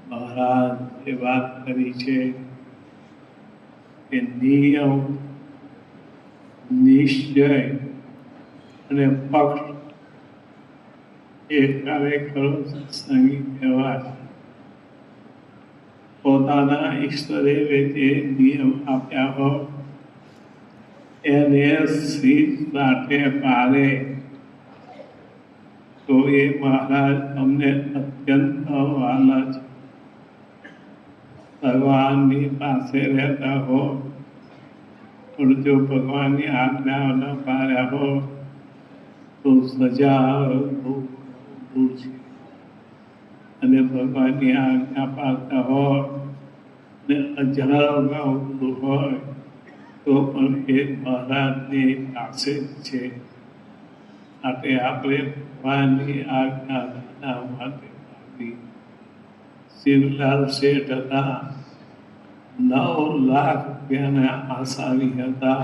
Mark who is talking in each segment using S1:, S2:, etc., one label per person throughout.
S1: મહારાજ એ વાત કરી છે કે નિયમ, નિશ્ચય અને પક્ષ એ કાર્યકરો સત્સંગી કહેવાય. પોતાના ઈષ્ટદેવે જે નિયમ આપ્યા હોય એને શીત સાથે પાડે તો એ મહારાજ અમને અત્યંત વાલા છે. ભગવાનની પાસે રહેતા હો પણ જો ભગવાનની આજ્ઞા ન પાડ્યા હો તો સજા દૂર છે. અને ભગવાનની આજ્ઞા પાડતા હોય ને અજાણ્યા હોય તો પણ એ મહારાજની પાસે જ છે. માટે આપણે ભગવાનની આજ્ઞા માટે શિવલાલ શેઠ હતા, 9 લાખ રૂપિયાના આસામી હતા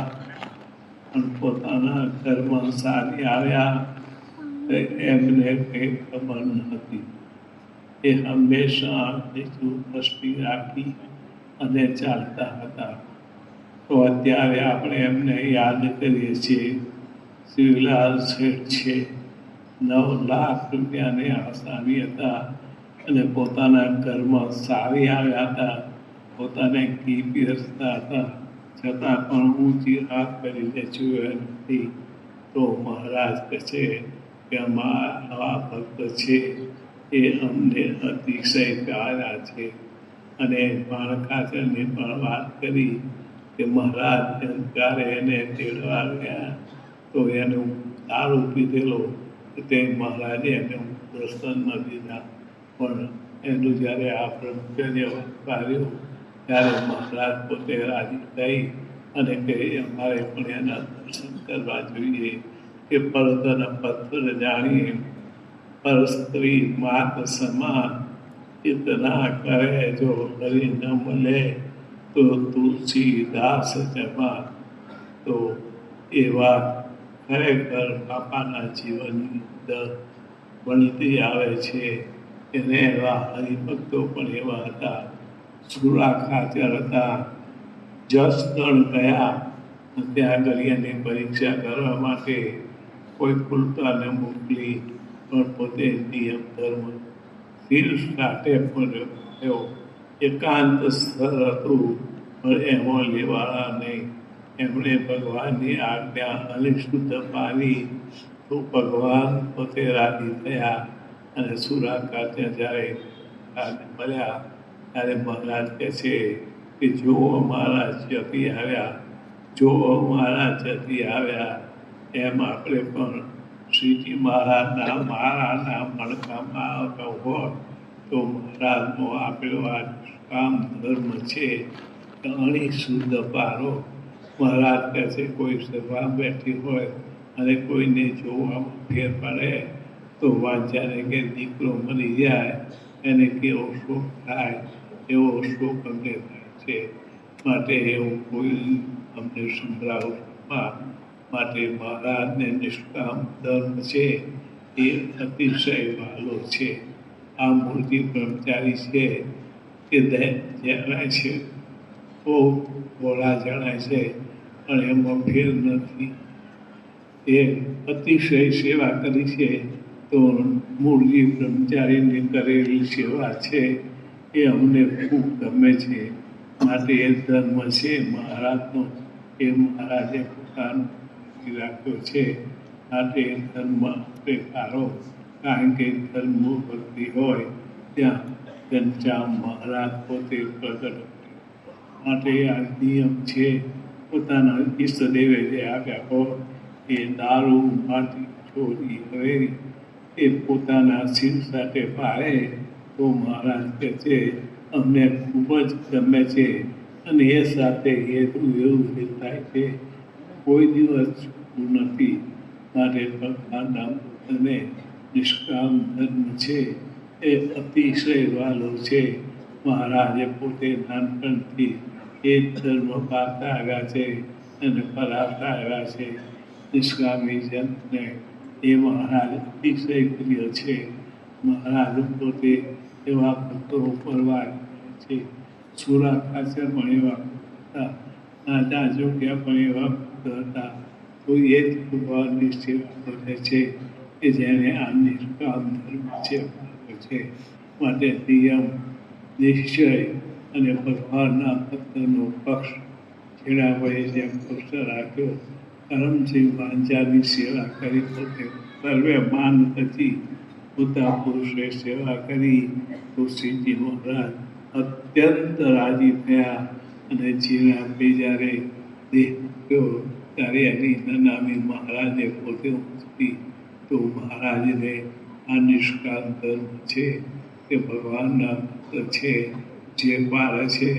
S1: પણ પોતાના ઘરમાં સારી આવ્યા એમને કંઈ ખબર નથી. એ હંમેશા બીજું દ્રષ્ટિ રાખી અને ચાલતા હતા. તો અત્યારે આપણે એમને યાદ કરીએ છીએ. શિવલાલ શેઠ છે, 9 લાખ રૂપિયાની આસામી હતા અને પોતાના ઘરમાં સારી આવ્યા હતા. પોતાને ઘી પીરસતા હતા છતાં પણ ઊંચી હાથ કરીને જોયા નથી. તો મહારાજ કહે છે કે આવા ભક્ત છે એ અમને અતિશય પ્યારા છે. અને માણકાચરની પણ વાત કરી કે મહારાજ ત્યારે એને તેડવા ગયા તો એનું દારૂ પીધેલો તે મહારાજે એને દર્શન ન દીધા. પણ એનું જ્યારે આ બ્રહ્મચર્ય પાડ્યું ત્યારે મહારાજ પોતે રાજી થઈ અને કહે અમારે પણ એના દર્શન કરવા જોઈએ. કે પરતન પથ્થર જાણીએ પર સ્ત્રી માત સમાન ઇતના કરે જો હરી ન મળે તો તુલસીદાસ જમા. તો એ વાત ખરેખર બાપાના જીવનની અંદર બનતી આવે છે. એને એવા હરિભક્તો પણ એવા હતા. સુરા ખાચર હતા, જસદણ ગયા ત્યાં આગળ એની પરીક્ષા કરવા માટે કોઈ કુલતાને મોકલી પણ પોતે નિયમ ધર્મ શીલ સાથે પણ એકાંત સ્થળ હતું પણ એમાં લેવાળા નહીં. એમણે ભગવાનની આજ્ઞા અનિષ્ઠ પાડી તો ભગવાન પોતે રાજી થયા અને સુરા ખાતે જ્યારે મળ્યા ત્યારે મહારાજ કહે છે કે જો અમારા જતી આવ્યા, જો અમારા જતી આવ્યા એમ આપણે પણ શ્રીજી મહારાજના મારાના મણકામાં આવતા હોય તો મહારાજનો આપેલો આ કામ ધર્મ છે અણી શુદ્ધ પારો. મહારાજ કહે છે કોઈ સભા બેઠી હોય અને કોઈને જોવામાં ફેર પડે તો વાંચ્યાને કે દીકરો મરી જાય એને કેવો શોક થાય એવો શોક અમને થાય છે. માટે એવું કોઈ અમને સંભળાવવા માટે મહારાજને નિષ્કામ ધર્મ છે એ અતિશય વાલો છે. આ મૂર્તિ બ્રહ્મચારી છે કે જણાય છે બહુ ભોળા જણાય છે પણ એમાં ફેર નથી. એ અતિશય સેવા કરી છે તો મૂળજી બ્રહ્મચારીની કરેલી સેવા છે એ અમને ખૂબ ગમે છે. માટે એ ધર્મ છે મહારાજનો એ મહારાજે પોતાનો રાખ્યો છે. માટે એ ધર્મ આપણે પાડો કારણ કે ધર્મ ભક્તિ હોય ત્યાં ઘનશ્યામ મહારાજ પોતે પ્રગટ. માટે આ નિયમ છે પોતાના ઈષ્ટદેવે જે આપ્યા હોય એ દારૂ માંથી ચોરી હવે એ પોતાના શિવ સાથે પાડે તો મહારાજ કહે છે અમને ખૂબ જ ગમે છે. અને એ સાથે હેતુ એવું થાય છે કોઈ દિવસ છૂટતું નથી. માટે ભગવાનના ભક્તને નિષ્કામ ધર્મ છે એ અતિશય વાલો છે. મહારાજે પોતે નાનપણથી એ ધર્મ પાળતા આવ્યા છે અને પરાવતા આવ્યા છે નિષ્કામી જનને એ મહારાજ અતિશય પ્રિય છે. મહારાજ પોતે એવા ભક્તો પરવાર છે. સુરા ખાસે પણ એવા હતા, રાજા જોગ્યા પણ એવા ભક્ત હતા. તો એ જ ભગવાનની સેવા કરે છે કે જેને આ નિષ્કામ ધર્મ છે માટે નિયમ નિશ્ચય અને ભગવાનના ભક્તનો પક્ષ છેડાભાઈએ જેમ પક્ષ રાખ્યો. કરમસિંહ વાંચાની સેવા કરી પોતે સર્વે માન પછી પોતા પુરુષે સેવા કરી. તુલસીજી મહારાજ અત્યંત રાજી થયા અને જીણા જ્યારે દેહ મૂક્યો ત્યારે એની નનામી મહારાજે પોતે પૂછતી તો મહારાજને આ નિષ્કામ ધર્મ છે કે ભગવાનના ભક્ત છે જે પારે છે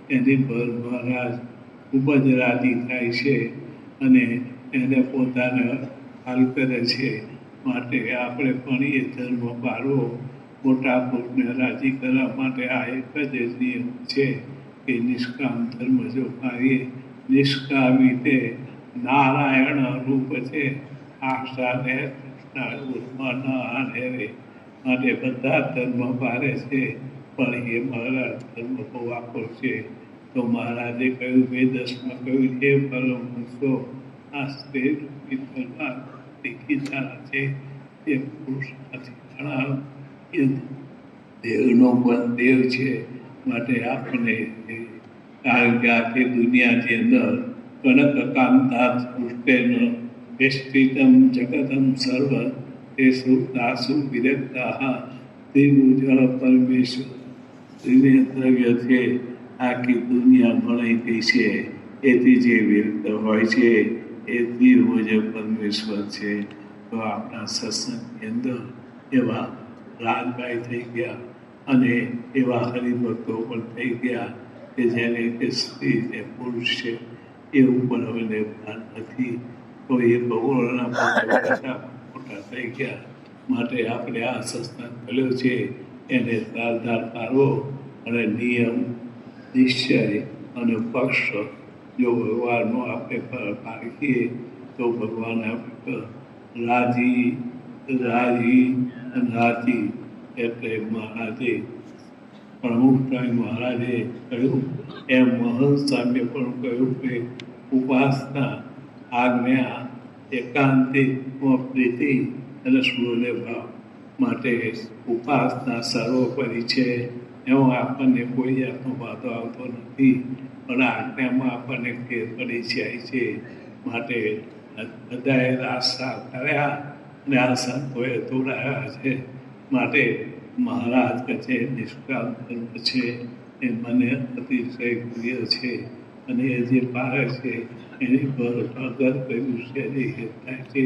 S1: એની પર મહારાજ ખૂબ જ રાજી થાય છે અને એને પોતાને હાલ કરે છે. માટે આપણે પણ એ ધર્મ પાળવો, મોટા પુરુષને રાજી કરવા માટે આ એક જ નિયમ છે કે નિષ્કામ ધર્મ જો પાડીએ. નિષ્કામી તે નારાયણ રૂપ છે, આશાને ઉર્મા ન આને રે. માટે બધા ધર્મ પાડે છે પણ એ મહારાજ ધર્મ બહુ આખો છે. તો મહારાજે કહ્યું વેદસમાં કહ્યું એ પરમ પુરુષો આ સ્ત્રી ધર્મ દીકીતા છે એ પુરુષ નથી ઘણા એ દેવનો પણ દેવ છે. માટે આપણે કારણ કે આખી દુનિયાની અંદર કનકકાંતા સૃષ્ટેન વેષ્ટિતમ જગતમ સર્વ તે દાસુ વિરક્તા દેવું જળ પરમેશ્વર દ્રવ્ય છે. આખી દુનિયા ભણાઈ ગઈ છે એથી જે વિરક્ત હોય છે એ દેવ જ પરમેશ્વર છે. તો આપણા સત્સંગની અંદર એવા રાજભાઈ થઈ ગયા અને એવા હરિભક્તો પણ થઈ ગયા કે જેને કે સ્ત્રી છે પુરુષ છે એવું પણ હવે ભાન નથી. તો એ ભગવાનના મોટા થઈ ગયા. માટે આપણે આ સત્સંગ કર્યો છે એને ધારધાર પાડવો અને નિયમ નિશ્ચય અને પક્ષ જો ભગવાનનો આપણે પાડીએ તો ભગવાન આપણે રાજી રાજી અને રાજી. એટલે મહારાજે પ્રમુખભાઈ મહારાજે કહ્યું એમ મહંત સ્વામીએ પણ કહ્યું કે ઉપાસના આજ્ઞા એકાંતિક પ્રીતિ અને સૂર્ય ભાવ માટે ઉપાસના સર્વોપરી છે. એમાં આપણને કોઈ જાતનો વાંધો આવતો નથી પણ આજ્ઞામાં આપણને ફેર પડી જાય છે. માટે બધાએ આશા કર્યા અને આ સંતોએ તોડાયા છે. માટે મહારાજ કે છે નિષ્કામ ધર્મ છે એ મને અતિશય પ્રિય છે અને એ જે પારે છે એની પર અગર કહ્યું છે એ થાય છે.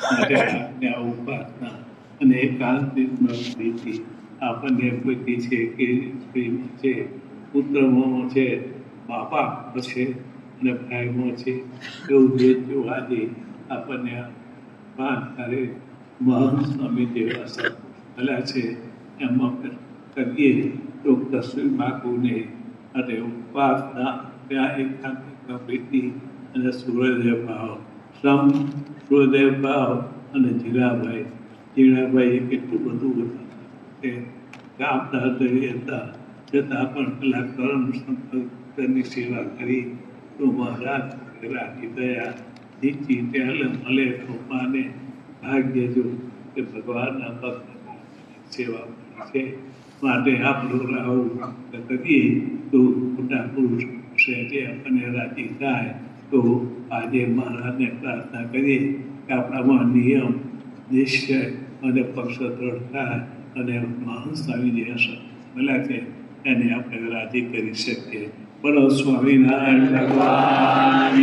S1: માટે આજ્ઞા ઉપાસના અને એકાંતિકનો પ્રીતિ આપણને કોઈ છે કે સ્ત્રીમાં છે, પુત્રમાં છે, બાપા છે અને ભાઈમાં છે એવું જે આજે આપણને વાત કરે મહંત સ્વામી જેવા ભલા છે એમાં કરીએ તો કશું માગવું નહીં. અને ઉપાસના ત્યાં એકાંતિક પ્રીતિ અને સૂર્યદેવ ભાવ સૂર્યદેવ ભાવ અને જીણાભાઈ કેટલું બધું કે આપણા હૃદય હતા છતાં પણ પેલા કરમ સંપર્કની સેવા કરી તો મહારાજ રાખી ગયા. નીચી પહેલે મળે તો માને ભાગ્ય જો કે ભગવાનના ભક્ત સેવા છે. માટે આપણું આવું કરીએ તો મોટા પુરુષ છે જે આપણને રાજી થાય. તો આજે મહારાજને પ્રાર્થના કરીએ કે આપણામાં નિયમ નિશ્ચય અને પક્ષ દ્રઢ થાય અને મહંત સ્વામી જે મળ્યા છે એને આપણે રાજી કરી શકીએ. બોલો સ્વામિનારાયણ ભગવાન.